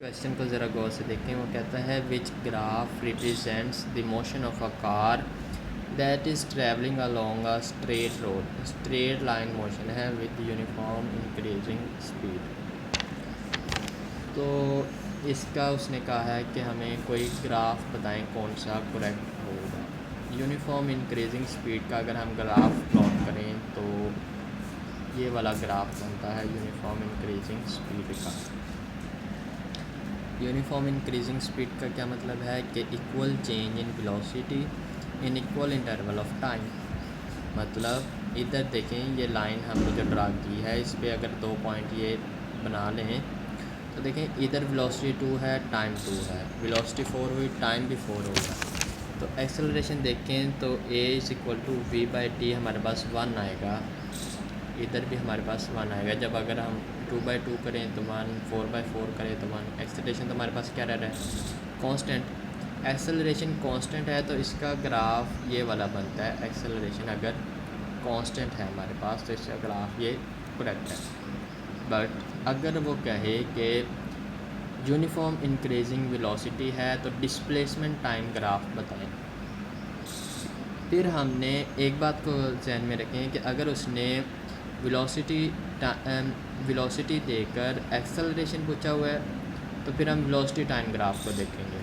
Question को ज़रा गौर से देखें। वो कहता है which graph represents the motion of a car that is travelling along a straight road. Straight line motion है विद यूनिफॉर्म इंक्रीजिंग स्पीड। तो इसका उसने कहा है कि हमें कोई ग्राफ बताएं कौन सा करेक्ट होगा। यूनिफॉर्म इंक्रीजिंग स्पीड का अगर हम ग्राफ प्लॉट करें तो ये वाला ग्राफ बनता है यूनिफॉर्म इंक्रीजिंग स्पीड का। यूनिफॉर्म इंक्रीजिंग स्पीड का क्या मतलब है कि equal change in velocity in equal interval of time. मतलब इधर देखें, ये लाइन हमने जो ड्रा की है इस पर अगर 2 पॉइंट ये बना लें तो देखें इधर वेलोसिटी 2 है, टाइम 2 है, वेलोसिटी 4 हुई, टाइम भी 4 होगा। तो एक्सेलरेशन देखें तो a is equal to v/t हमारे पास 1 आएगा, इधर भी हमारे पास 1 आएगा। जब अगर हम 2/2 करें तो 1, 4/4 करें तो 1। एक्सेलरेशन तो हमारे पास क्या रह रहा है, कांस्टेंट। एक्सेलरेशन कांस्टेंट है तो इसका ग्राफ ये वाला बनता है। एक्सेलरेशन अगर कांस्टेंट है हमारे पास तो इसका ग्राफ ये करेक्ट है। बट अगर वो कहे कि यूनिफॉर्म इंक्रीजिंग वेलोसिटी है तो डिस्प्लेसमेंट टाइम ग्राफ बताएं। फिर हमने एक बात को ध्यान में रखें कि अगर उसने वेलोसिटी देकर एक्सेलरेशन पूछा हुआ है तो फिर हम वेलोसिटी टाइम ग्राफ को देखेंगे।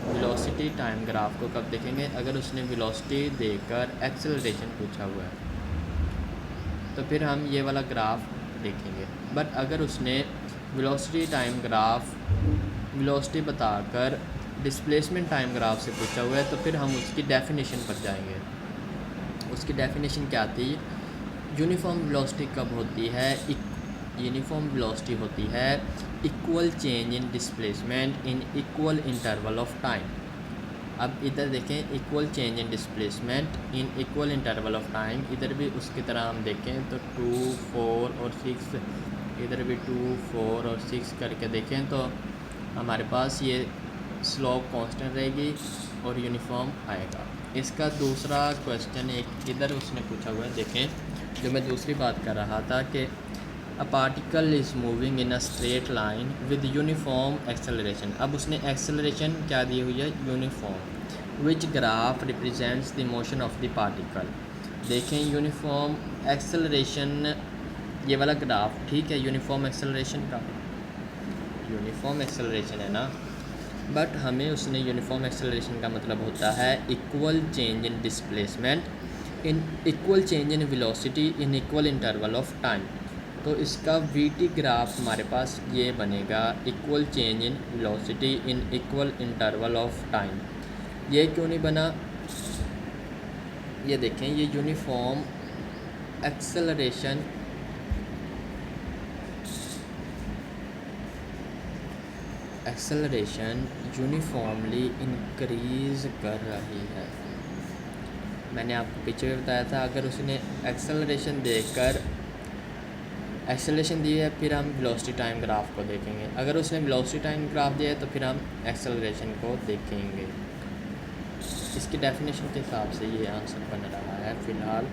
वेलोसिटी टाइम ग्राफ को कब देखेंगे, अगर उसने वेलोसिटी देकर एक्सेलरेशन पूछा हुआ है तो फिर हम ये वाला ग्राफ देखेंगे। बट अगर उसने वेलोसिटी टाइम ग्राफ वेलोसिटी बताकर डिस्प्लेसमेंट टाइम ग्राफ से पूछा हुआ है तो फिर हम उसकी डेफिनेशन पर जाएंगे। उसकी डेफिनेशन क्या थी, यूनिफॉर्म वेलोसिटी कब होती है, यूनिफॉर्म वेलोसिटी होती है equal change in displacement in equal interval of time. अब इधर देखें equal change in displacement in equal interval of time, इधर भी उसकी तरह हम देखें तो 2, 4 और 6, इधर भी 2, 4 और 6 करके देखें तो हमारे पास ये स्लोप कांस्टेंट रहेगी और यूनिफॉर्म आएगा। इसका दूसरा क्वेश्चन एक इधर उसने पूछा हुआ है, देखें जो मैं दूसरी बात कर रहा था कि a particle is moving in a straight line with uniform acceleration. अब उसने एक्सेलरेशन क्या दी हुई है, uniform. Which graph represents the motion of the particle. देखें यूनिफॉर्म एक्सेलरेशन ये वाला ग्राफ ठीक है, यूनिफॉर्म एक्सेलरेशन का, यूनिफॉर्म एक्सेलरेशन है ना। बट हमें उसने यूनिफॉर्म एक्सेलरेशन का मतलब होता है equal change in displacement in equal change in velocity in equal interval of time. तो इसका वीटी ग्राफ हमारे पास ये बनेगा equal change in velocity in equal interval of time. ये क्यों नहीं बना, ये देखें ये यूनिफॉर्म एक्सेलरेशन यूनिफॉर्मली इंक्रीज़ कर रही है। मैंने आपको पीछे भी बताया था अगर उसने एक्सेलरेशन देकर एक्सेलरेशन दी है फिर हम वेलोसिटी टाइम ग्राफ को देखेंगे। अगर उसने वेलोसिटी टाइम ग्राफ दिया है तो फिर हम एक्सेलरेशन को देखेंगे। इसकी डेफिनेशन के हिसाब से ये आंसर बन रहा है फ़िलहाल।